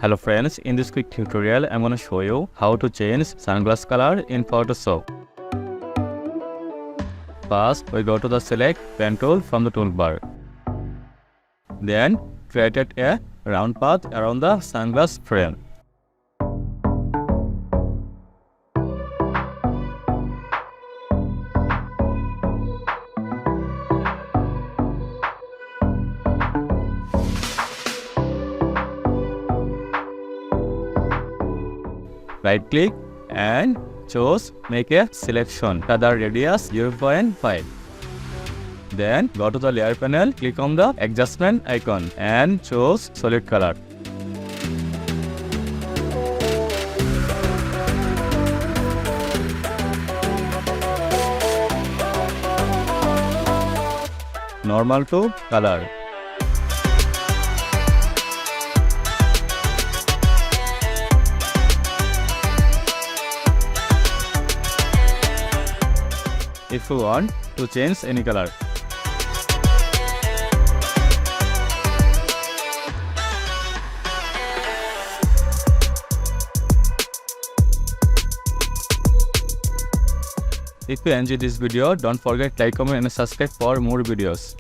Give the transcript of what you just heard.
Hello friends, in this quick tutorial I'm going to show you how to change sunglass color in Photoshop. First we go to the select pen tool from the toolbar. Then create a round path around the sunglass frame. Right click and choose make a selection, color radius 0.5. Then go to the layer panel, click on the adjustment icon and choose solid color. Normal to color. If you want to change any color. If you enjoyed this video, don't forget like, comment and subscribe for more videos.